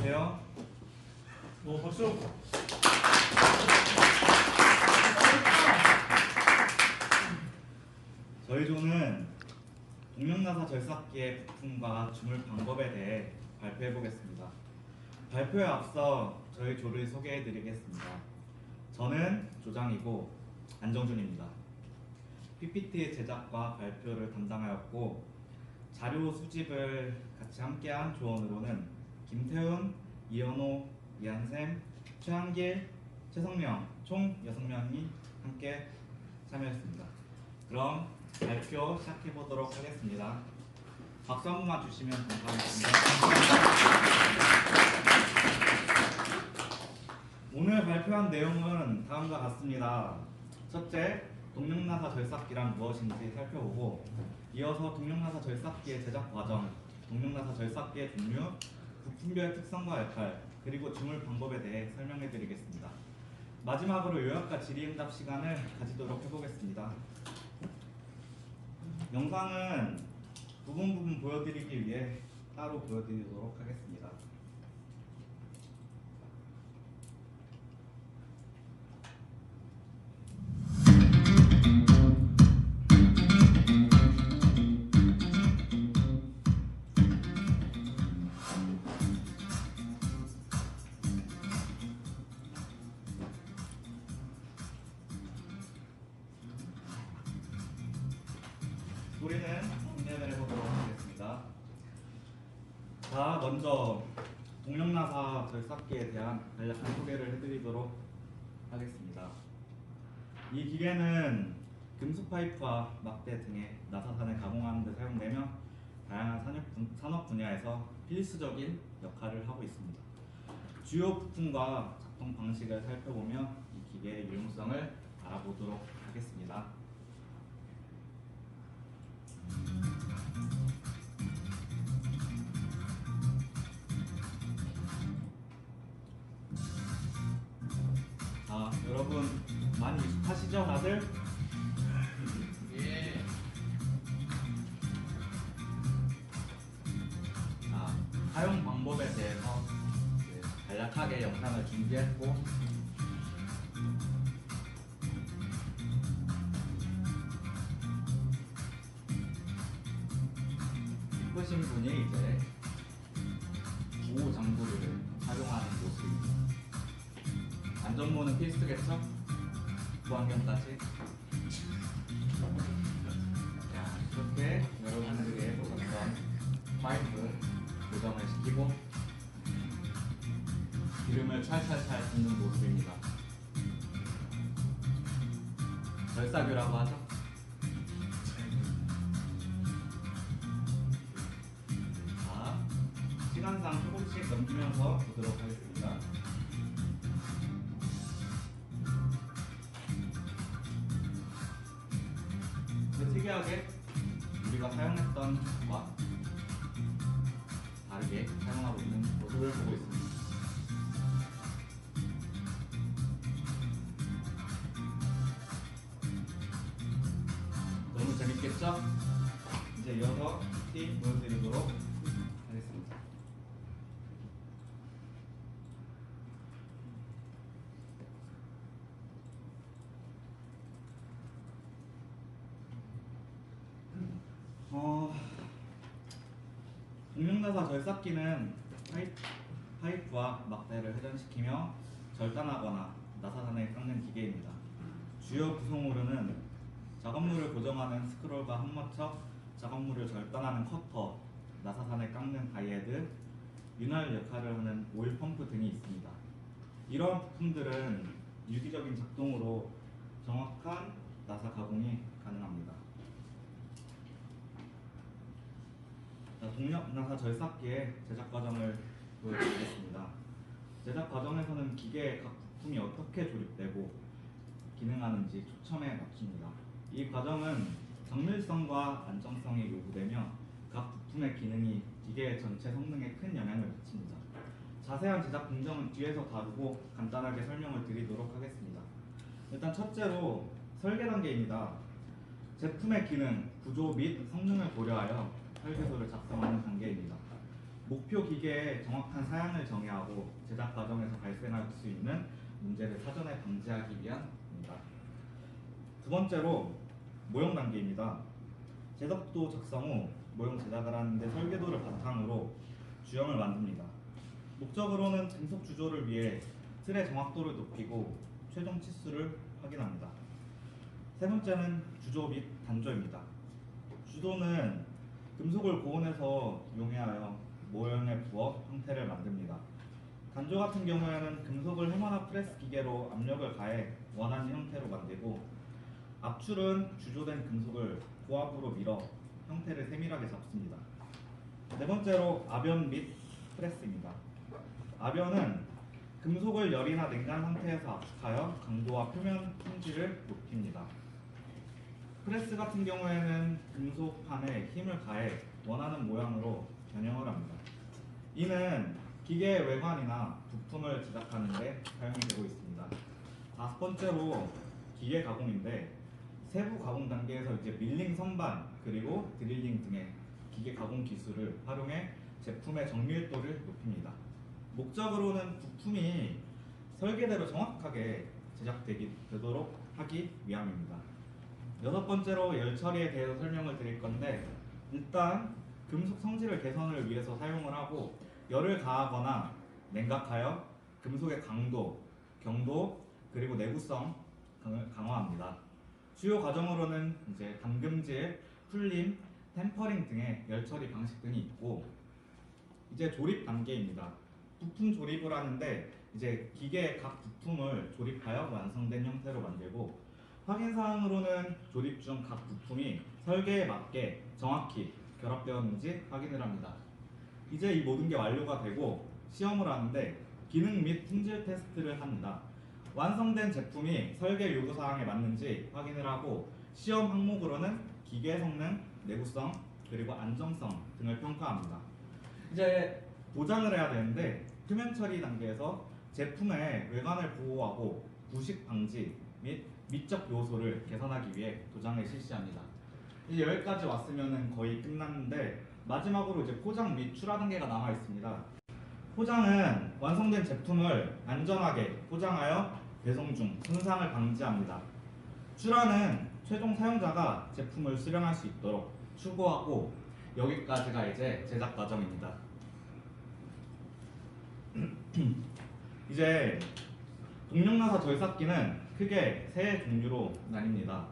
안녕하세요. 박수. 저희 조는 동명나사 절삭기의 부품과 주물 방법에 대해 발표해 보겠습니다. 발표에 앞서 저희 조를 소개해 드리겠습니다. 저는 조장이고 안정준입니다. PPT 제작과 발표를 담당하였고 자료 수집을 같이 함께한 조원으로는 김태훈, 이현호, 이한샘, 최한길, 최성명 총 6명이 함께 참여했습니다. 그럼 발표 시작해 보도록 하겠습니다. 박수 한 번만 주시면 감사하겠습니다. 오늘 발표한 내용은 다음과 같습니다. 첫째, 동명나사 절삭기란 무엇인지 살펴보고, 이어서 동명나사 절삭기의 제작 과정, 동명나사 절삭기의 종류, 부품별 특성과 역할, 그리고 주물 방법에 대해 설명해 드리겠습니다. 마지막으로 요약과 질의응답 시간을 가지도록 해보겠습니다. 영상은 부분 보여드리기 위해 따로 보여드리도록 하겠습니다. 우리는 진행을 해보도록 하겠습니다. 자, 먼저 동명나사 절삭기에 대한 간략한 소개를 해드리도록 하겠습니다. 이 기계는 금속 파이프와 막대 등의 나사산을 가공하는 데 사용되며 다양한 산업 분야에서 필수적인 역할을 하고 있습니다. 주요 부품과 작동 방식을 살펴보며 이 기계의 유용성을 알아보도록 하겠습니다. 자, 여러분 많이 익숙하시죠, 다들? 예. 자, 사용 방법에 대해서 간략하게 영상을 준비했고, 기쁘신 분이 이제 보호 장구를 착용하는 모습입니다. 안전모는 필수겠죠? 보안경까지. 자, 이렇게 여러분들에게 보셨던 파이프 고정을 시키고 기름을 찰찰찰 붓는 모습입니다. 절삭유라고 하죠? 자, 시간상 조금씩 넘기면서 보도록 하겠습니다. 특이하게 우리가 사용했던 것과 다르게 사용하고 있는 모습을 보고 있습니다. 너무 재밌겠죠? 이제 이어서 PT 보여드리도록 하겠습니다. 동명나사 절삭기는 파이프와 막대를 회전시키며 절단하거나 나사산을 깎는 기계입니다. 주요 구성으로는 작업물을 고정하는 스크롤과 한모처, 작업물을 절단하는 커터, 나사산을 깎는 다이헤드, 윤활 역할을 하는 오일 펌프 등이 있습니다. 이러한 부품들은 유기적인 작동으로 정확한 나사 가공이 가능합니다. 동명나사 절삭기의 제작 과정을 보여드리겠습니다. 제작 과정에서는 기계의 각 부품이 어떻게 조립되고 기능하는지 초점에 맞춥니다. 이 과정은 정밀성과 안정성이 요구되며 각 부품의 기능이 기계의 전체 성능에 큰 영향을 미칩니다. 자세한 제작 공정은 뒤에서 다루고 간단하게 설명을 드리도록 하겠습니다. 일단 첫째로 설계 단계입니다. 제품의 기능, 구조 및 성능을 고려하여 설계서를 작성하는 단계입니다. 목표 기계의 정확한 사양을 정의하고 제작 과정에서 발생할 수 있는 문제를 사전에 방지하기 위함입니다. 두 번째로 모형 단계입니다. 제작도 작성 후 모형 제작을 하는데 설계도를 바탕으로 주형을 만듭니다. 목적으로는 금속 주조를 위해 틀의 정확도를 높이고 최종 치수를 확인합니다. 세 번째는 주조 및 단조입니다. 주조는 금속을 고온에서 용해하여 모형에 부어 형태를 만듭니다. 단조 같은 경우에는 금속을 해머나 프레스 기계로 압력을 가해 원하는 형태로 만들고, 압출은 주조된 금속을 고압으로 밀어 형태를 세밀하게 잡습니다. 네 번째로 압연 및 프레스입니다. 압연은 금속을 열이나 냉간 상태에서 압축하여 강도와 표면 품질을 높입니다. 프레스 같은 경우에는 금속판에 힘을 가해 원하는 모양으로 변형을 합니다. 이는 기계의 외관이나 부품을 제작하는 데 사용이 되고 있습니다. 다섯 번째로 기계 가공인데, 세부 가공 단계에서 이제 밀링 선반 그리고 드릴링 등의 기계 가공 기술을 활용해 제품의 정밀도를 높입니다. 목적으로는 부품이 설계대로 정확하게 제작되도록 하기 위함입니다. 여섯 번째로 열 처리에 대해서 설명을 드릴 건데, 일단 금속 성질을 개선을 위해서 사용을 하고 열을 가하거나 냉각하여 금속의 강도, 경도 그리고 내구성을 강화합니다. 주요 과정으로는 이제 담금질, 풀림, 템퍼링 등의 열 처리 방식 등이 있고, 이제 조립 단계입니다. 부품 조립을 하는데 이제 기계의 각 부품을 조립하여 완성된 형태로 만들고, 확인 사항으로는 조립 중 각 부품이 설계에 맞게 정확히 결합되었는지 확인을 합니다. 이제 이 모든 게 완료가 되고 시험을 하는데 기능 및 품질 테스트를 합니다. 완성된 제품이 설계 요구 사항에 맞는지 확인을 하고, 시험 항목으로는 기계 성능, 내구성 그리고 안정성 등을 평가합니다. 이제 도장을 해야 되는데, 표면 처리 단계에서 제품의 외관을 보호하고 부식 방지 및 미적 요소를 개선하기 위해 도장을 실시합니다. 이제 여기까지 왔으면 거의 끝났는데, 마지막으로 이제 포장 및 출하 단계가 남아 있습니다. 포장은 완성된 제품을 안전하게 포장하여 배송 중 손상을 방지합니다. 출하는 최종 사용자가 제품을 수령할 수 있도록 추구하고, 여기까지가 이제 제작 과정입니다. 이제 동력나사 절삭기는 크게 세 종류로 나뉩니다.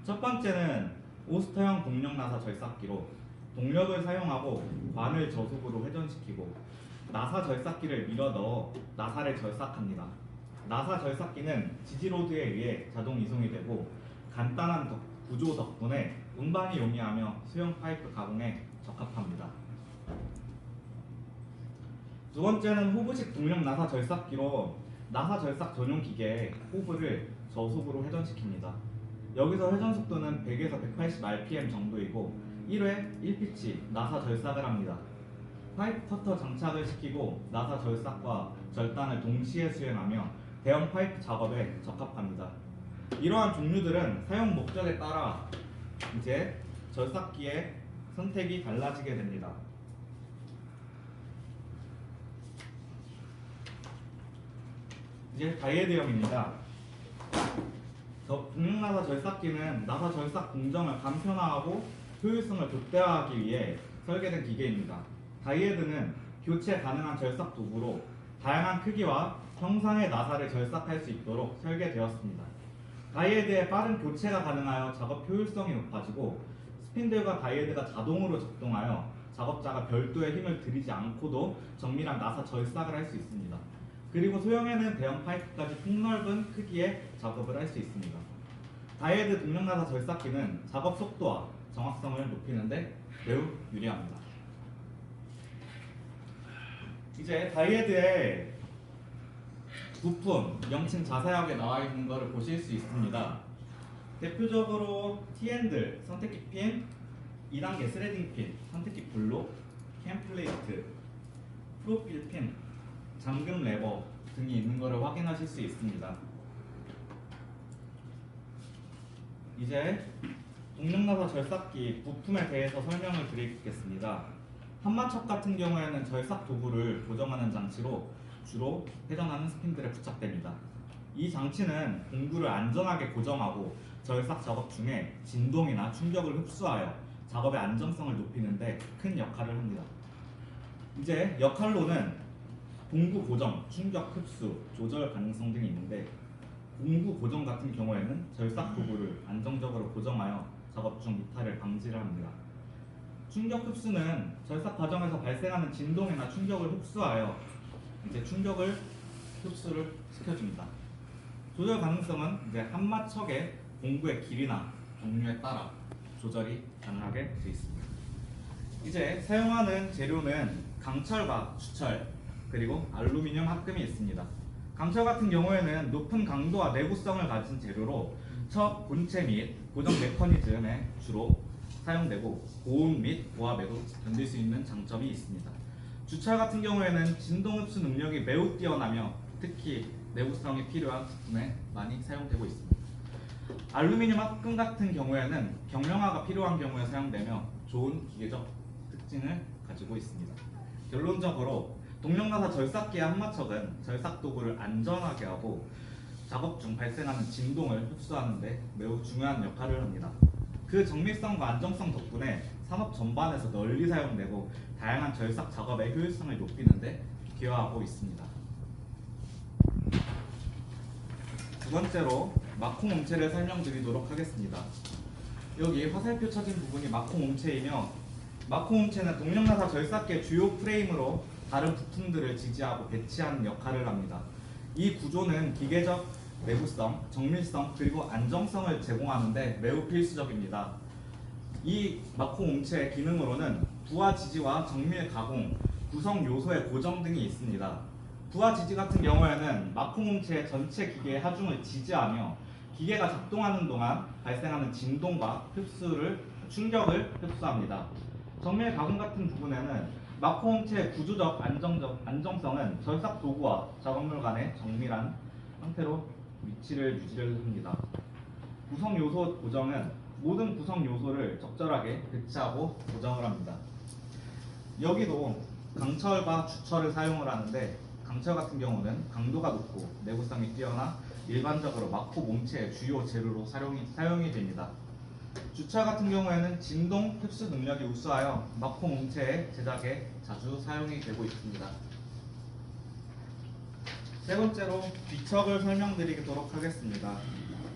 첫 번째는 오스터형 동력나사 절삭기로 동력을 사용하고 관을 저속으로 회전시키고 나사 절삭기를 밀어 넣어 나사를 절삭합니다. 나사 절삭기는 지지로드에 의해 자동 이송이 되고, 간단한 구조 덕분에 운반이 용이하며 수영 파이프 가공에 적합합니다. 두 번째는 호브식 동력 나사 절삭기로 나사 절삭 전용 기계의 호브를 저속으로 회전시킵니다. 여기서 회전 속도는 100에서 180rpm 정도이고 1회 1피치 나사 절삭을 합니다. 파이프 커터 장착을 시키고 나사 절삭과 절단을 동시에 수행하며 대형 파이프 작업에 적합합니다. 이러한 종류들은 사용 목적에 따라 이제 절삭기의 선택이 달라지게 됩니다. 이제 다이헤드형입니다. 동력나사 절삭기는 나사 절삭 공정을 간편화하고 효율성을 극대화하기 위해 설계된 기계입니다. 다이헤드는 교체 가능한 절삭 도구로 다양한 크기와 형상의 나사를 절삭할 수 있도록 설계되었습니다. 다이헤드의 빠른 교체가 가능하여 작업 효율성이 높아지고, 스핀들과 다이헤드가 자동으로 작동하여 작업자가 별도의 힘을 들이지 않고도 정밀한 나사 절삭을 할 수 있습니다. 그리고 소형에는 대형 파이프까지 폭넓은 크기의 작업을 할 수 있습니다. 다이헤드 동력나사 절삭기는 작업 속도와 정확성을 높이는데 매우 유리합니다. 이제 다이헤드의 부품, 명칭 자세하게 나와 있는 것을 보실 수 있습니다. 대표적으로 T-핸들, 선택기 핀, 2단계 스레딩 핀, 선택기 블록, 캠 플레이트, 프로필 핀, 잠금 레버 등이 있는 것을 확인하실 수 있습니다. 이제 동력나사 절삭기 부품에 대해서 설명을 드리겠습니다. 한마첩 같은 경우에는 절삭 도구를 고정하는 장치로 주로 회전하는 스핀들에 부착됩니다. 이 장치는 공구를 안전하게 고정하고 절삭 작업 중에 진동이나 충격을 흡수하여 작업의 안정성을 높이는 데 큰 역할을 합니다. 이제 역할로는 공구 고정, 충격 흡수, 조절 가능성 등이 있는데, 공구 고정 같은 경우에는 절삭 도구를 안정적으로 고정하여 작업 중 이탈을 방지를 합니다. 충격 흡수는 절삭 과정에서 발생하는 진동이나 충격을 흡수하여 이제 충격을 흡수를 시켜줍니다. 조절 가능성은 이제 한마척의 공구의 길이나 종류에 따라 조절이 가능하게 되어 있습니다. 이제 사용하는 재료는 강철과 주철 그리고 알루미늄 합금이 있습니다. 강철 같은 경우에는 높은 강도와 내구성을 가진 재료로 척 본체 및 고정 메커니즘에 주로 사용되고 고온 및 고압에도 견딜 수 있는 장점이 있습니다. 주철 같은 경우에는 진동 흡수 능력이 매우 뛰어나며 특히 내구성이 필요한 부품에 많이 사용되고 있습니다. 알루미늄 합금 같은 경우에는 경량화가 필요한 경우에 사용되며 좋은 기계적 특징을 가지고 있습니다. 결론적으로 동력나사 절삭기의 한마척은 절삭 도구를 안전하게 하고 작업 중 발생하는 진동을 흡수하는 데 매우 중요한 역할을 합니다. 그 정밀성과 안정성 덕분에 산업 전반에서 널리 사용되고 다양한 절삭 작업의 효율성을 높이는 데 기여하고 있습니다. 두 번째로 마코 몸체를 설명드리도록 하겠습니다. 여기 화살표 쳐진 부분이 마코 몸체이며, 마코 몸체는 동력나사 절삭기의 주요 프레임으로 다른 부품들을 지지하고 배치하는 역할을 합니다. 이 구조는 기계적 내구성, 정밀성 그리고 안정성을 제공하는 데 매우 필수적입니다. 이 마코 몸체의 기능으로는 부하 지지와 정밀 가공, 구성 요소의 고정 등이 있습니다. 부하 지지 같은 경우에는 마코 몸체의 전체 기계의 하중을 지지하며 기계가 작동하는 동안 발생하는 진동과 충격을 흡수합니다. 정밀 가공 같은 부분에는 마코 몸체의 구조적 안정성은 절삭 도구와 작업물 간의 정밀한 상태로 위치를 유지를 합니다. 구성 요소 고정은 모든 구성 요소를 적절하게 배치하고 고정을 합니다. 여기도 강철과 주철을 사용을 하는데, 강철 같은 경우는 강도가 높고 내구성이 뛰어나 일반적으로 마코 몸체의 주요 재료로 사용이 됩니다. 주철 같은 경우에는 진동 흡수 능력이 우수하여 마코 몸체의 제작에 자주 사용이 되고 있습니다. 세 번째로 뒤척을 설명드리도록 하겠습니다.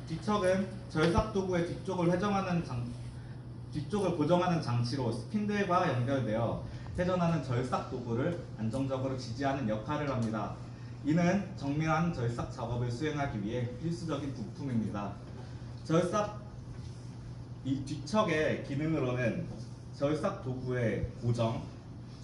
뒤척은 절삭 도구의 뒤쪽을 고정하는 장치로 스핀들과 연결되어 회전하는 절삭 도구를 안정적으로 지지하는 역할을 합니다. 이는 정밀한 절삭 작업을 수행하기 위해 필수적인 부품입니다. 이 뒤척의 기능으로는 절삭 도구의 고정,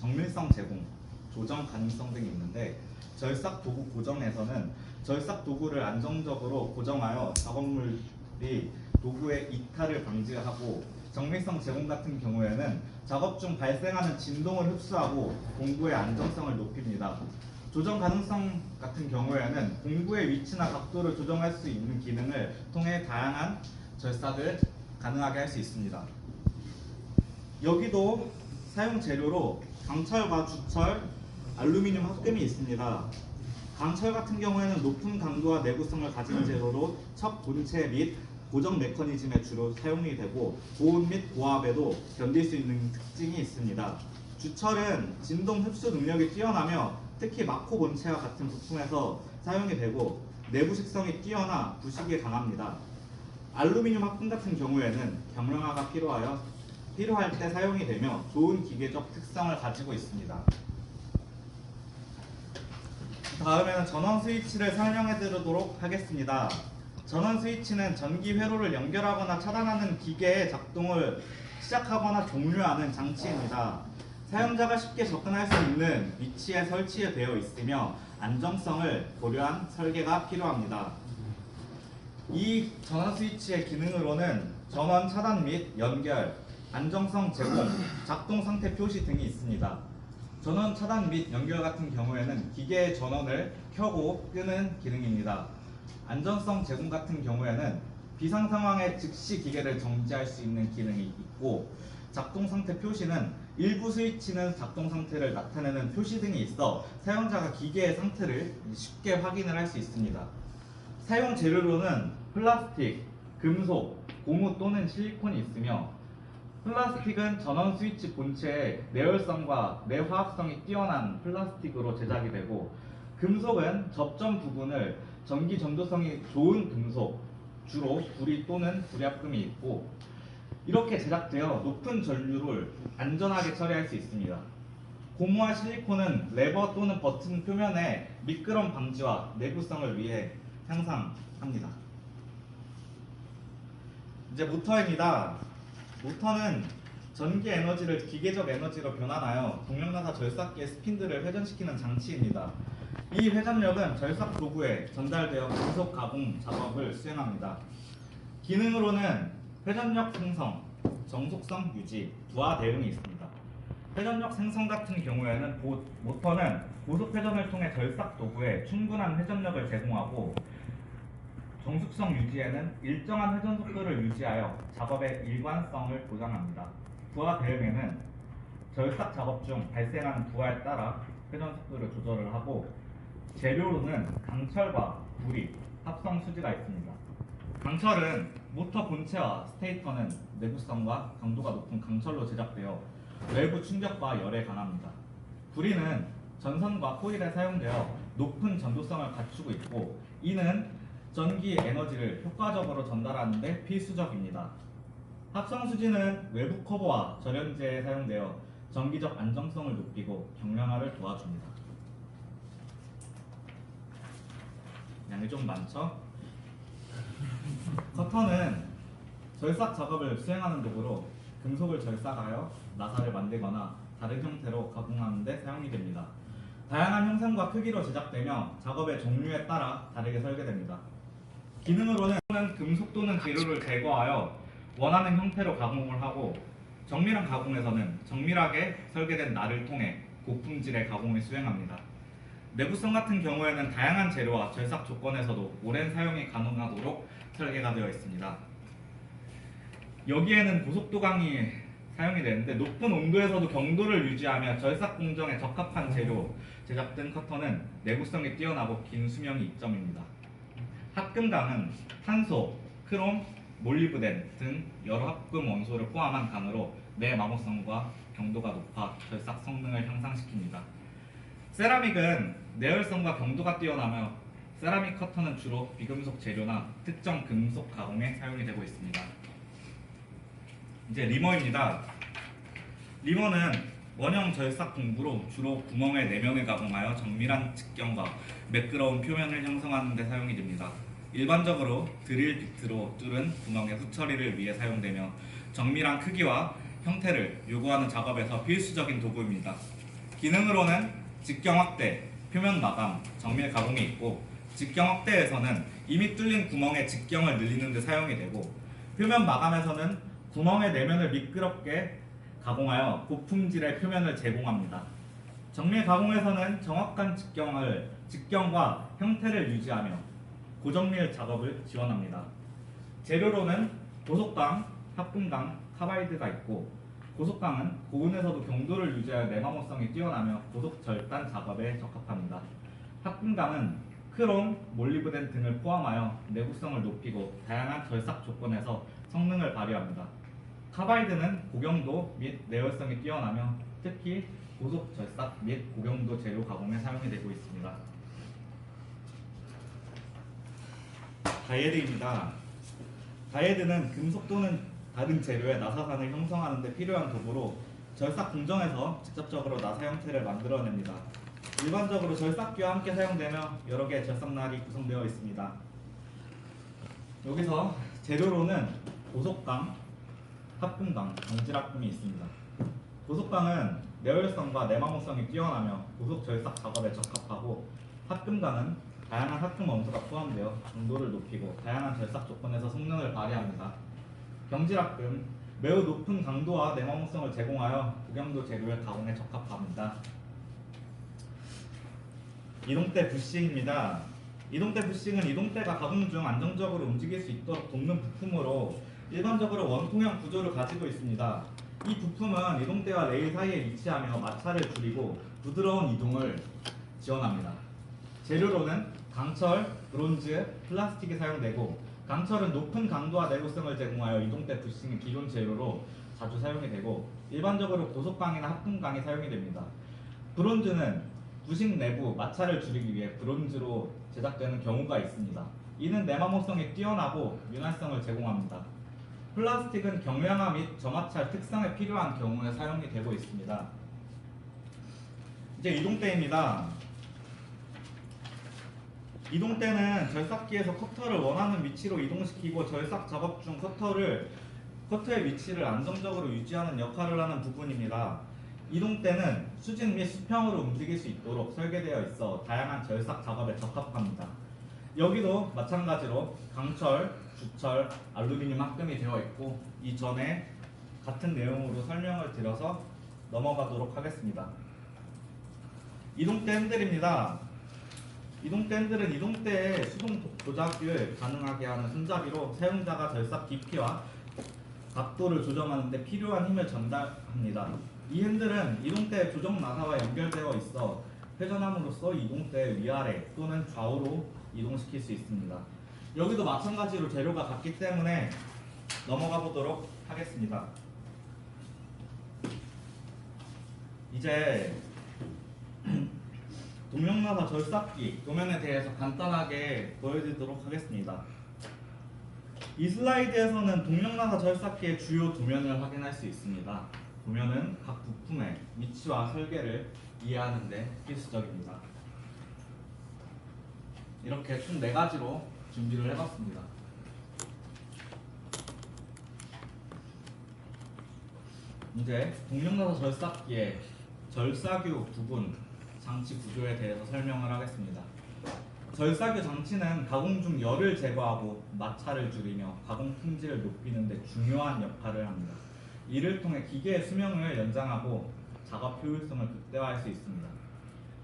정밀성 제공, 조정 가능성 등이 있는데, 절삭 도구 고정에서는 절삭 도구를 안정적으로 고정하여 작업물이 도구의 이탈을 방지하고, 정밀성 제공 같은 경우에는 작업 중 발생하는 진동을 흡수하고 공구의 안정성을 높입니다. 조정 가능성 같은 경우에는 공구의 위치나 각도를 조정할 수 있는 기능을 통해 다양한 절삭을 가능하게 할 수 있습니다. 여기도 사용 재료로 강철과 주철, 알루미늄 합금이 있습니다. 강철 같은 경우에는 높은 강도와 내구성을 가진 재료로 척 본체 및 고정 메커니즘에 주로 사용이 되고 고온 및 고압에도 견딜 수 있는 특징이 있습니다. 주철은 진동 흡수 능력이 뛰어나며 특히 마코 본체와 같은 부품에서 사용이 되고 내부 식성이 뛰어나 부식에 강합니다. 알루미늄 합금 같은 경우에는 경량화가 필요할 때 사용이 되며 좋은 기계적 특성을 가지고 있습니다. 다음에는 전원 스위치를 설명해 드리도록 하겠습니다. 전원 스위치는 전기 회로를 연결하거나 차단하는 기계의 작동을 시작하거나 종료하는 장치입니다. 사용자가 쉽게 접근할 수 있는 위치에 설치되어 있으며 안정성을 고려한 설계가 필요합니다. 이 전원 스위치의 기능으로는 전원 차단 및 연결, 안정성 제공, 작동 상태 표시 등이 있습니다. 전원 차단 및 연결 같은 경우에는 기계의 전원을 켜고 끄는 기능입니다. 안전성 제공 같은 경우에는 비상 상황에 즉시 기계를 정지할 수 있는 기능이 있고, 작동 상태 표시는 일부 스위치는 작동 상태를 나타내는 표시등이 있어 사용자가 기계의 상태를 쉽게 확인을 할 수 있습니다. 사용 재료로는 플라스틱, 금속, 고무 또는 실리콘이 있으며 플라스틱은 전원 스위치 본체의 내열성과 내화학성이 뛰어난 플라스틱으로 제작이 되고 금속은 접점 부분을 전기 전도성이 좋은 금속, 주로 구리 또는 구리합금이 있고 이렇게 제작되어 높은 전류를 안전하게 처리할 수 있습니다. 고무와 실리콘은 레버 또는 버튼 표면의 미끄럼 방지와 내구성을 위해 향상합니다. 이제 모터입니다. 모터는 전기 에너지를 기계적 에너지로 변환하여 동력나사 절삭기의 스핀들을 회전시키는 장치입니다. 이 회전력은 절삭 도구에 전달되어 금속 가공 작업을 수행합니다. 기능으로는 회전력 생성, 정속성 유지, 부하 대응이 있습니다. 회전력 생성 같은 경우에는 모터는 고속 회전을 통해 절삭 도구에 충분한 회전력을 제공하고 정속성 유지에는 일정한 회전 속도를 유지하여 작업의 일관성을 보장합니다. 부하 대응에는 절삭 작업 중 발생하는 부하에 따라 회전 속도를 조절을 하고 재료로는 강철과 구리, 합성 수지가 있습니다. 강철은 모터 본체와 스테이터는 내구성과 강도가 높은 강철로 제작되어 외부 충격과 열에 강합니다. 구리는 전선과 코일에 사용되어 높은 전도성을 갖추고 있고 이는 전기 에너지를 효과적으로 전달하는 데 필수적입니다. 합성 수지는 외부 커버와 절연제에 사용되어 전기적 안정성을 높이고 경량화를 도와줍니다. 양이 좀 많죠? 커터는 절삭 작업을 수행하는 도구로 금속을 절삭하여 나사를 만들거나 다른 형태로 가공하는 데 사용이 됩니다. 다양한 형상과 크기로 제작되며 작업의 종류에 따라 다르게 설계됩니다. 기능으로는 금속 또는 재료를 제거하여 원하는 형태로 가공을 하고 정밀한 가공에서는 정밀하게 설계된 날을 통해 고품질의 가공을 수행합니다. 내구성 같은 경우에는 다양한 재료와 절삭 조건에서도 오랜 사용이 가능하도록 설계가 되어 있습니다. 여기에는 고속도강이 사용이 되는데 높은 온도에서도 경도를 유지하며 절삭 공정에 적합한 재료 제작된 커터는 내구성이 뛰어나고 긴 수명이 이점입니다. 합금강은 탄소, 크롬, 몰리브덴 등 여러 합금 원소를 포함한 강으로 내마모성과 경도가 높아 절삭 성능을 향상시킵니다. 세라믹은 내열성과 경도가 뛰어나며 세라믹 커터는 주로 비금속 재료나 특정 금속 가공에 사용이 되고 있습니다. 이제 리머입니다. 리머는 원형 절삭 공구로 주로 구멍의 내면을 가공하여 정밀한 직경과 매끄러운 표면을 형성하는 데 사용이 됩니다. 일반적으로 드릴 비트로 뚫은 구멍의 후처리를 위해 사용되며 정밀한 크기와 형태를 요구하는 작업에서 필수적인 도구입니다. 기능으로는 직경 확대, 표면 마감, 정밀 가공이 있고 직경 확대에서는 이미 뚫린 구멍의 직경을 늘리는 데 사용이 되고 표면 마감에서는 구멍의 내면을 미끄럽게 가공하여 고품질의 표면을 제공합니다. 정밀 가공에서는 정확한 직경과 형태를 유지하며 고정밀 작업을 지원합니다. 재료로는 고속강, 합금강, 카바이드가 있고 고속강은 고온에서도 경도를 유지하여 내마모성이 뛰어나며 고속 절단 작업에 적합합니다. 합금강은 크롬, 몰리브덴 등을 포함하여 내구성을 높이고 다양한 절삭 조건에서 성능을 발휘합니다. 카바이드는 고경도 및 내열성이 뛰어나며 특히 고속 절삭 및 고경도 재료 가공에 사용이 되고 있습니다. 다이에드입니다. 다이에드는 금속 또는 다른 재료의 나사산을 형성하는 데 필요한 도구로 절삭 공정에서 직접적으로 나사 형태를 만들어냅니다. 일반적으로 절삭기와 함께 사용되며 여러 개의 절삭날이 구성되어 있습니다. 여기서 재료로는 고속강, 합금강, 정질합금이 있습니다. 고속강은 내열성과 내마모성이 뛰어나며 고속 절삭 작업에 적합하고 합금강은 다양한 합금 원소가 포함되어 강도를 높이고 다양한 절삭 조건에서 성능을 발휘합니다. 경질합금, 매우 높은 강도와 내마모성을 제공하여 고경도 재료의 가공에 적합합니다. 이동대 부싱입니다. 이동대 부싱은 이동대가 가공 중 안정적으로 움직일 수 있도록 돕는 부품으로 일반적으로 원통형 구조를 가지고 있습니다. 이 부품은 이동대와 레일 사이에 위치하며 마찰을 줄이고 부드러운 이동을 지원합니다. 재료로는 강철, 브론즈, 플라스틱이 사용되고 강철은 높은 강도와 내구성을 제공하여 이동대 부싱의 기존 재료로 자주 사용이 되고 일반적으로 고속강이나 합금강이 사용이 됩니다. 브론즈는 부식 내부 마찰을 줄이기 위해 브론즈로 제작되는 경우가 있습니다. 이는 내마모성이 뛰어나고 윤활성을 제공합니다. 플라스틱은 경량화 및 저마찰 특성에 필요한 경우에 사용이 되고 있습니다. 이제 이동대입니다. 이동대는 절삭기에서 커터를 원하는 위치로 이동시키고 절삭 작업 중 커터의 위치를 안정적으로 유지하는 역할을 하는 부분입니다. 이동대는 수직 및 수평으로 움직일 수 있도록 설계되어 있어 다양한 절삭 작업에 적합합니다. 여기도 마찬가지로 강철, 주철, 알루미늄 합금이 되어 있고 이전에 같은 내용으로 설명을 드려서 넘어가도록 하겠습니다. 이동대 핸들입니다. 이동대 핸들은 이동대의 수동 조작을 가능하게 하는 손잡이로 사용자가 절삭 깊이와 각도를 조정하는 데 필요한 힘을 전달합니다. 이 핸들은 이동대 조정 나사와 연결되어 있어 회전함으로써 이동대 위아래 또는 좌우로 이동시킬 수 있습니다. 여기도 마찬가지로 재료가 같기 때문에 넘어가 보도록 하겠습니다. 이제 동력나사 절삭기 도면에 대해서 간단하게 보여드리도록 하겠습니다. 이 슬라이드에서는 동력나사 절삭기의 주요 도면을 확인할 수 있습니다. 도면은 각 부품의 위치와 설계를 이해하는 데 필수적입니다. 이렇게 총 4가지로 준비를 해봤습니다. 이제 동력나사 절삭기의 절삭유 부분 장치 구조에 대해서 설명을 하겠습니다. 절삭유 장치는 가공 중 열을 제거하고 마찰을 줄이며 가공 품질을 높이는 데 중요한 역할을 합니다. 이를 통해 기계의 수명을 연장하고 작업 효율성을 극대화할 수 있습니다.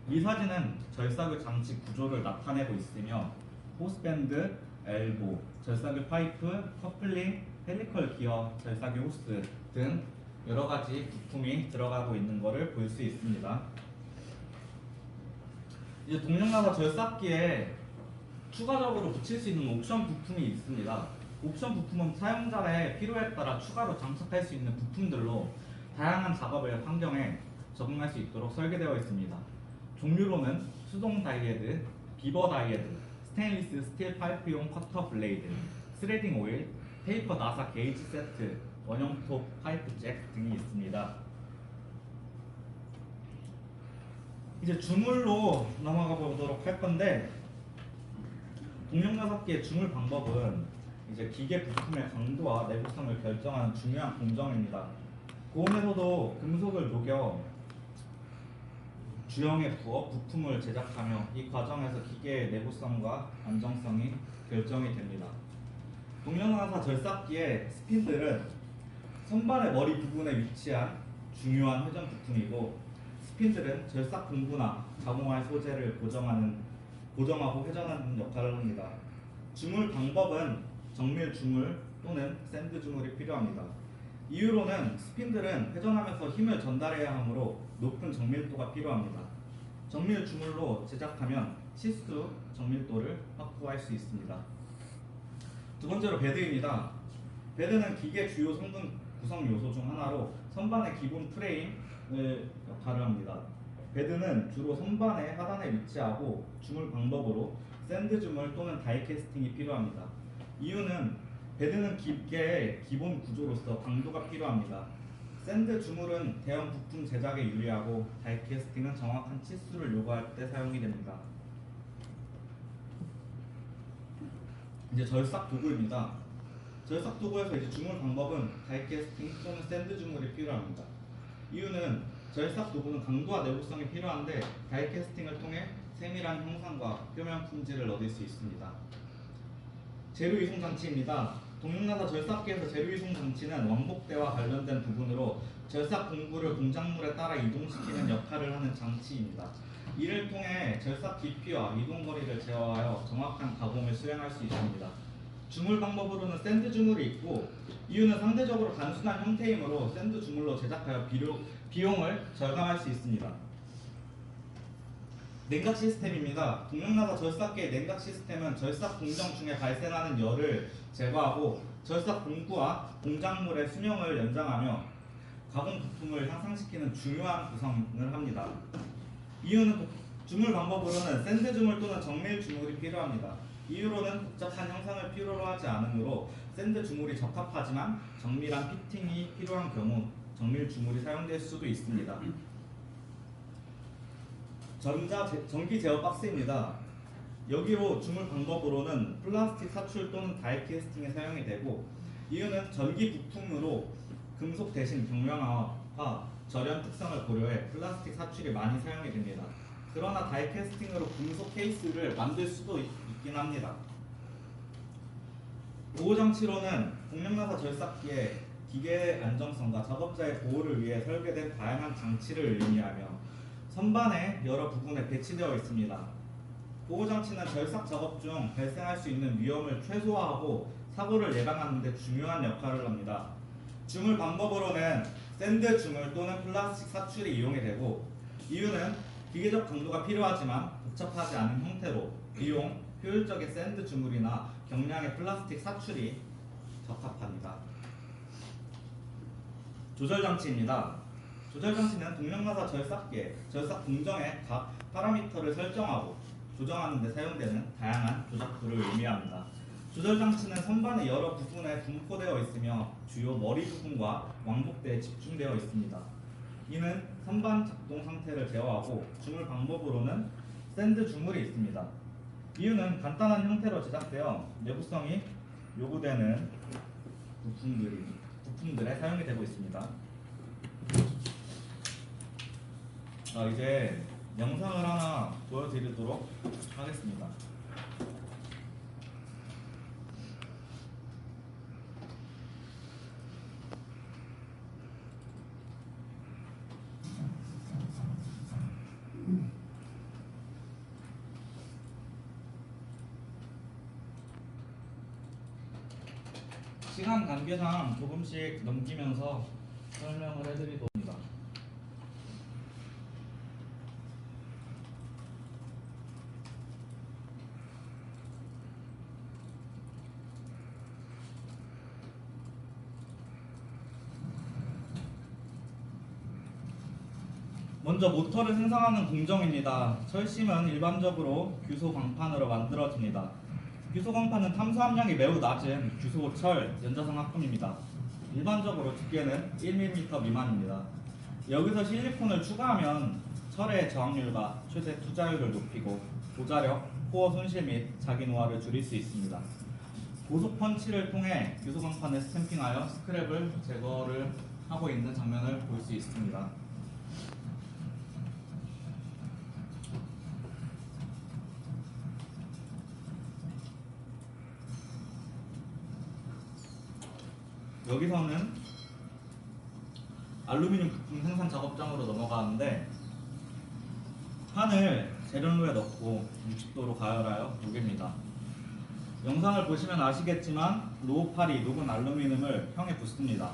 이 사진은 절삭유 장치 구조를 나타내고 있으며 호스밴드, 엘보, 절삭유 파이프, 커플링, 헬리컬 기어, 절삭유 호스 등 여러가지 부품이 들어가고 있는 것을 볼 수 있습니다. 이제 동력나사 절삭기에 추가적으로 붙일 수 있는 옵션 부품이 있습니다. 옵션 부품은 사용자의 필요에 따라 추가로 장착할 수 있는 부품들로 다양한 작업의 환경에 적응할 수 있도록 설계되어 있습니다. 종류로는 수동 다이헤드, 비버 다이헤드, 스테인리스 스틸 파이프용 커터 블레이드, 스레딩 오일, 테이퍼 나사 게이지 세트, 원형 톱 파이프 잭 등이 있습니다. 이제 주물로 넘어가 보도록 할 건데 동력나사기의 주물 방법은 이제 기계 부품의 강도와 내구성을 결정하는 중요한 공정입니다. 고온에서도 금속을 녹여 주형에 부어 부품을 제작하며 이 과정에서 기계의 내구성과 안정성이 결정이 됩니다. 동력나사 절삭기의 스핀들은 선반의 머리 부분에 위치한 중요한 회전 부품이고 스핀들은 절삭 공구나 가공할 소재를 고정하고 회전하는 역할을 합니다. 주물 방법은 정밀 주물 또는 샌드 주물이 필요합니다. 이유로는 스핀들은 회전하면서 힘을 전달해야 하므로 높은 정밀도가 필요합니다. 정밀 주물로 제작하면 치수 정밀도를 확보할 수 있습니다. 두 번째로 베드입니다. 베드는 기계 주요 성분 구성 요소 중 하나로 선반의 기본 프레임을 역할을 합니다. 베드는 주로 선반의 하단에 위치하고 주물 방법으로 샌드 주물 또는 다이캐스팅이 필요합니다. 이유는 베드는 기계의 기본 구조로서 강도가 필요합니다. 샌드 주물은 대형 부품 제작에 유리하고 다이캐스팅은 정확한 치수를 요구할 때 사용이 됩니다. 이제 절삭 도구입니다. 절삭 도구에서 이제 주물 방법은 다이캐스팅 또는 샌드 주물이 필요합니다. 이유는 절삭 도구는 강도와 내구성이 필요한데 다이캐스팅을 통해 세밀한 형상과 표면 품질을 얻을 수 있습니다. 재료 이송 장치입니다. 동력나사 절삭기에서 재료 이송 장치는 왕복대와 관련된 부분으로 절삭 공구를 공작물에 따라 이동시키는 역할을 하는 장치입니다. 이를 통해 절삭 깊이와 이동 거리를 제어하여 정확한 가공을 수행할 수 있습니다. 주물 방법으로는 샌드 주물이 있고 이유는 상대적으로 단순한 형태이므로 샌드 주물로 제작하여 비용을 절감할 수 있습니다. 냉각 시스템입니다. 동명나사 절삭기의 냉각 시스템은 절삭 공정 중에 발생하는 열을 제거하고 절삭 공구와 공작물의 수명을 연장하며 가공 부품을 향상시키는 중요한 구성을 합니다. 이유는 주물 방법으로는 샌드 주물 또는 정밀 주물이 필요합니다. 이유로는 복잡한 형상을 필요로 하지 않으므로 샌드 주물이 적합하지만 정밀한 피팅이 필요한 경우 정밀 주물이 사용될 수도 있습니다. 전기 제어 박스입니다. 여기로 주물 방법으로는 플라스틱 사출 또는 다이캐스팅에 사용이 되고 이유는 전기 부품으로 금속 대신 경량화와 절연 특성을 고려해 플라스틱 사출이 많이 사용이 됩니다. 그러나 다이캐스팅으로 금속 케이스를 만들 수도 있긴 합니다. 보호장치로는 동명나사 절삭기의 기계 안정성과 작업자의 보호를 위해 설계된 다양한 장치를 의미하며 선반의 여러 부분에 배치되어 있습니다. 보호장치는 절삭 작업 중 발생할 수 있는 위험을 최소화하고 사고를 예방하는 데 중요한 역할을 합니다. 주물 방법으로는 샌드 주물 또는 플라스틱 사출이 이용이 되고 이유는 기계적 강도가 필요하지만 복잡하지 않은 형태로 비용, 효율적인 샌드 주물이나 경량의 플라스틱 사출이 적합합니다. 조절장치입니다. 조절장치는 동명나사 절삭기의 절삭 공정의 각 파라미터를 설정하고 조정하는 데 사용되는 다양한 조작부를 의미합니다. 조절장치는 선반의 여러 부분에 분포되어 있으며 주요 머리 부분과 왕복대에 집중되어 있습니다. 이는 선반 작동 상태를 제어하고 주물 방법으로는 샌드 주물이 있습니다. 이유는 간단한 형태로 제작되어 내구성이 요구되는 부품들에 사용이 되고 있습니다. 이제 영상을 하나 보여드리도록 하겠습니다. 시간 관계상 조금씩 넘기면서 설명을 해드리도록 합니다. 먼저 모터를 생성하는 공정입니다. 철심은 일반적으로 규소 광판으로 만들어집니다. 규소 광판은 탄소 함량이 매우 낮은 규소, 철, 연자성 합금입니다. 일반적으로 두께는 1mm 미만입니다. 여기서 실리콘을 추가하면 철의 저항률과 최대 투자율을 높이고 고자력, 코어 손실 및 자기 노화를 줄일 수 있습니다. 고속 펀치를 통해 규소 광판을 스탬핑하여 스크랩을 제거를 하고 있는 장면을 볼 수 있습니다. 여기서는 알루미늄 부품 생산 작업장으로 넘어가는데 판을 재련로에 넣고 60도로 가열하여 녹입니다. 영상을 보시면 아시겠지만 로우팔이 녹은 알루미늄을 형에 붓습니다.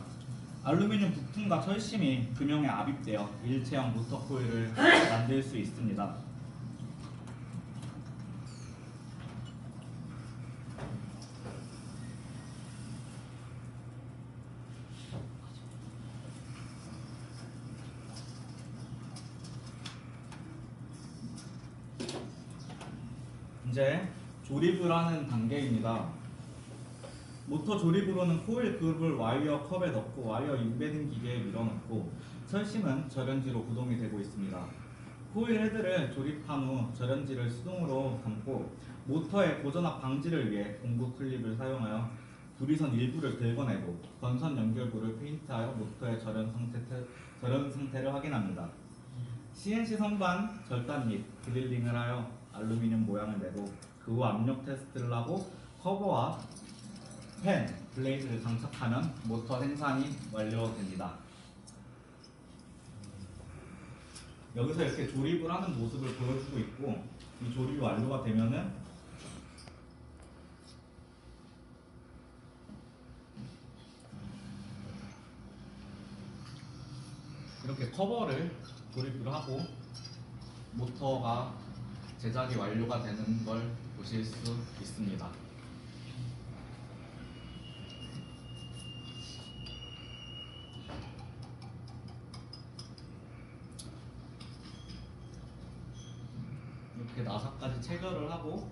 알루미늄 부품과 철심이 금형에 압입되어 일체형 모터 코일을 만들 수 있습니다. 이제 조립을 하는 단계입니다. 모터 조립으로는 코일 그룹을 와이어 컵에 넣고 와이어 인베딩 기계에 밀어넣고 철심은 절연지로 구동이 되고 있습니다. 코일 헤드를 조립한 후 절연지를 수동으로 감고 모터의 고전압 방지를 위해 공구 클립을 사용하여 구리선 일부를 긁어내고 건선 연결부를 페인트하여 모터의 절연 상태를 확인합니다. CNC 선반 절단 및 드릴링을 하여 알루미늄 모양을 내고 그 후 압력 테스트를 하고 커버와 펜, 블레이드를 장착하면 모터 생산이 완료됩니다. 여기서 이렇게 조립을 하는 모습을 보여주고 있고 이 조립이 완료가 되면은 커버를 조립을 하고 모터가 제작이 완료가 되는 걸 보실 수 있습니다. 이렇게 나사까지 체결을 하고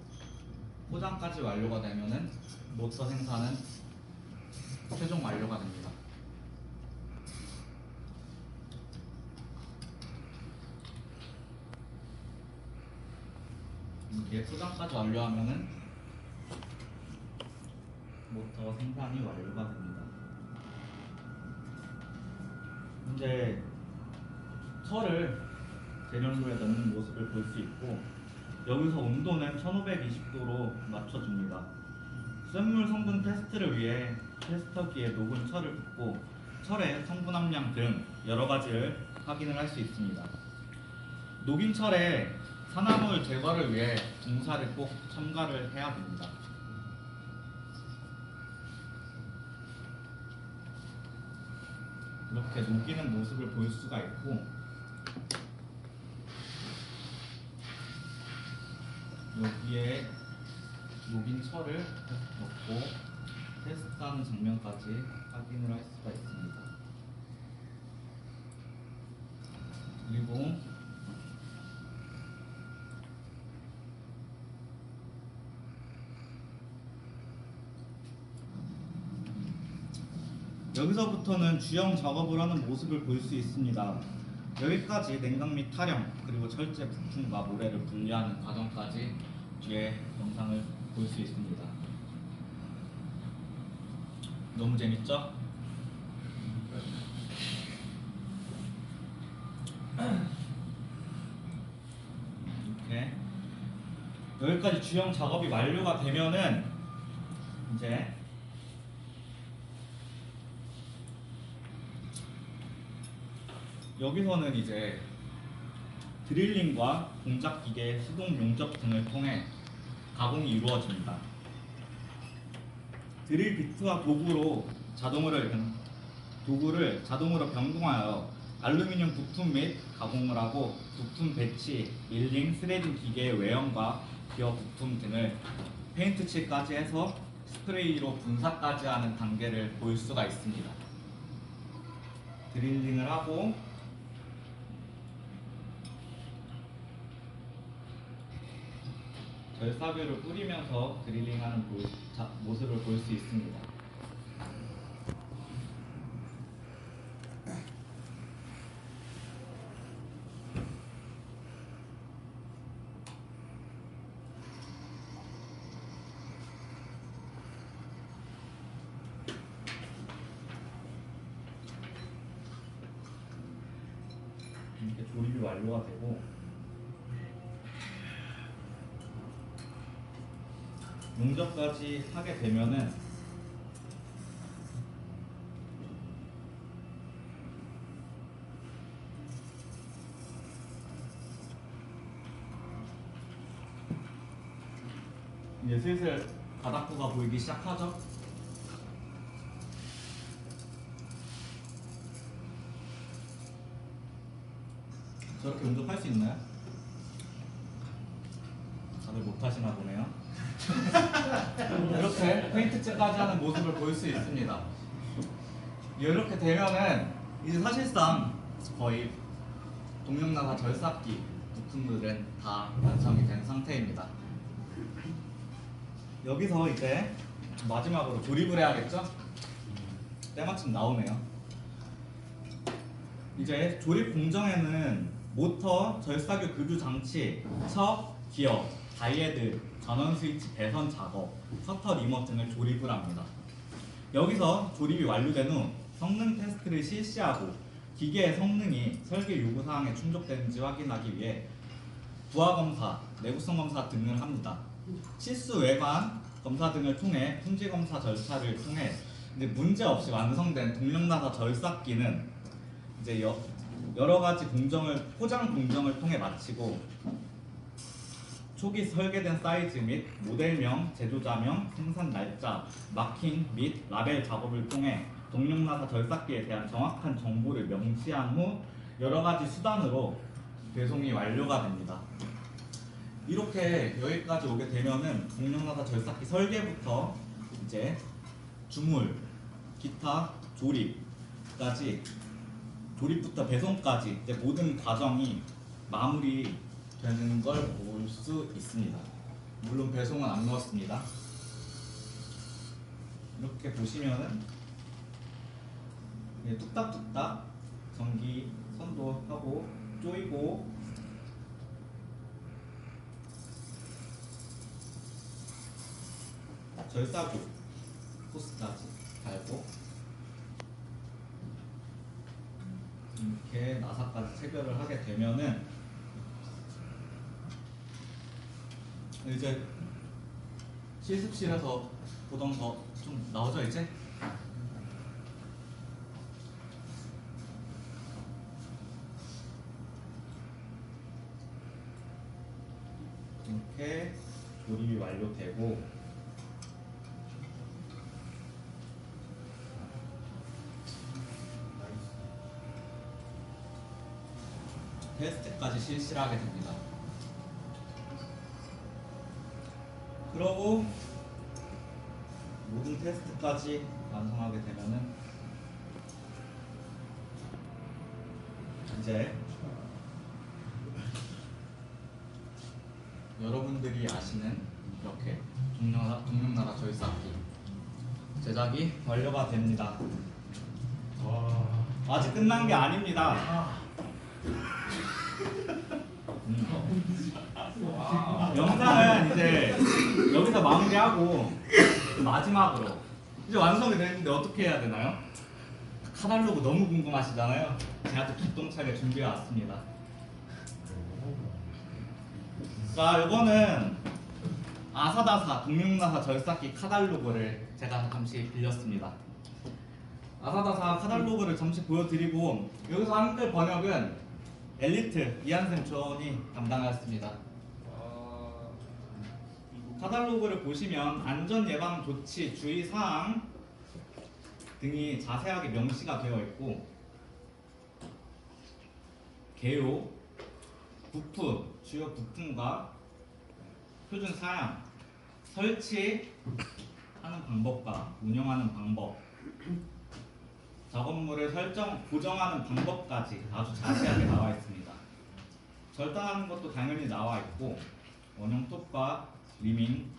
포장까지 완료가 되면은 모터 생산은 최종 완료가 됩니다. 이렇게 포장까지 완료하면은 모터 생산이 완료가 됩니다. 이제 철을 재련소에 넣는 모습을 볼 수 있고, 여기서 온도는 1520도로 맞춰줍니다. 쇳물 성분 테스트를 위해 테스터기에 녹은 철을 붓고 철의 성분 함량 등 여러 가지를 확인을 할 수 있습니다. 녹인 철에 산화물 제거를 위해 공사를 꼭 첨가를 해야 됩니다. 이렇게 녹이는 모습을 볼 수가 있고, 여기에 녹인 철을 넣고 테스트하는 장면까지 확인을 할 수가 있습니다. 그리고 여기서부터는 주형 작업을 하는 모습을 볼 수 있습니다. 여기까지 냉각 및 탈형, 그리고 철제 부품과 모래를 분리하는 과정까지 뒤에 영상을 볼 수 있습니다. 너무 재밌죠? 이렇게 여기까지 주형 작업이 완료가 되면은 이제 여기서는 이제 드릴링과 공작 기계 수동 용접 등을 통해 가공이 이루어집니다. 드릴 비트와 도구를 자동으로 변동하여 알루미늄 부품 및 가공을 하고, 부품 배치, 밀링, 스레딩 기계의 외형과 기어 부품 등을 페인트 칠까지 해서 스프레이로 분사까지 하는 단계를 볼 수가 있습니다. 드릴링을 하고 절삭유를 뿌리면서 드릴링하는 모습을 볼 수 있습니다. 이렇게 조립이 완료가 되고, 용접까지 하게 되면은 이제 슬슬 바닥부가 보이기 시작하죠. 저렇게 용접할 수 있나요? 다들 못하시나 보네요. 이렇게 페인트칠까지 하는 모습을 볼 수 있습니다. 이렇게 되면은 이제 사실상 거의 동력나사 절삭기 부품들은 다 완성이 된 상태입니다. 여기서 이제 마지막으로 조립을 해야겠죠? 때마침 나오네요. 이제 조립 공정에는 모터, 절삭유 급유 장치, 척, 기어, 다이헤드, 전원 스위치 배선 작업, 커터 리머 등을 조립을 합니다. 여기서 조립이 완료된 후 성능 테스트를 실시하고 기계의 성능이 설계 요구사항에 충족되는지 확인하기 위해 부하 검사, 내구성 검사 등을 합니다. 실수 외관 검사 등을 통해 품질 검사 절차를 통해 이제 문제없이 완성된 동력나사 절삭기는 이제 여러 가지 포장 공정을 통해 마치고, 초기 설계된 사이즈 및 모델명, 제조자명, 생산 날짜, 마킹 및 라벨 작업을 통해 동력나사 절삭기에 대한 정확한 정보를 명시한 후 여러 가지 수단으로 배송이 완료가 됩니다. 이렇게 여기까지 오게 되면은 동력나사 절삭기 설계부터 이제 주물, 기타, 조립까지, 조립부터 배송까지 이제 모든 과정이 마무리되는 걸 볼 수 있습니다. 물론 배송은 안 넣었습니다. 이렇게 보시면은 뚝딱뚝딱 전기 선도 하고 조이고 절사구 호스까지 달고 이렇게 나사까지 체결을 하게 되면은 이제 실습실에서 보던 거 좀 나오죠 이제? 이렇게 조립이 완료되고 테스트까지 실시를 하게 됩니다. 그러고 모든 테스트까지 완성하게 되면은 이제 여러분들이 아시는 이렇게 동력나라 절삭기 제작이 완료가 됩니다. 와. 아직 끝난 게 아닙니다. 영상은 이제 여기서 마무리하고 마지막으로 이제 완성이 됐는데 어떻게 해야 되나요? 카달로그 너무 궁금하시잖아요. 제가 또 기똥차게 준비해 왔습니다. 자, 이거는 아사다사 동력나사 절삭기 카달로그를 제가 잠시 빌렸습니다. 아사다사 카달로그를 잠시 보여드리고 여기서 한글 번역은 엘리트 이한샘 조원이 담당하였습니다. 카달로그를 보시면 안전 예방 조치 주의 사항 등이 자세하게 명시가 되어 있고 개요, 부품, 주요 부품과 표준 사양, 설치하는 방법과 운영하는 방법, 작업물을 고정하는 방법까지 아주 자세하게 나와 있습니다. 절단하는 것도 당연히 나와 있고 원형 톱과 리밍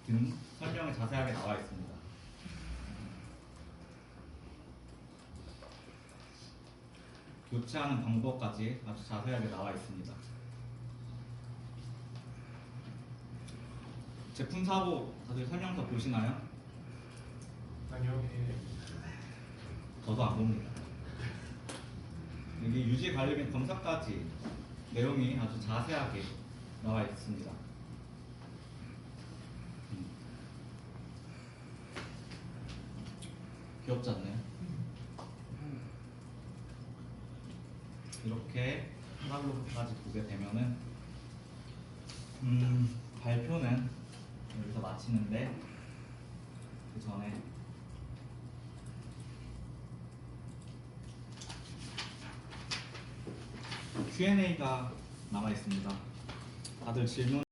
등 설명이 자세하게 나와 있습니다. 교체하는 방법까지 아주 자세하게 나와 있습니다. 제품 사고 다들 설명서 보시나요? 아니요. 저도 안 봅니다. 여기 유지 관리 및 검사까지 내용이 아주 자세하게 나와 있습니다. 귀엽지 않나요? 이렇게 카달로그까지 보게 되면은 발표는 여기서 마치는데 그 전에 Q&A가 남아 있습니다. 다들 질문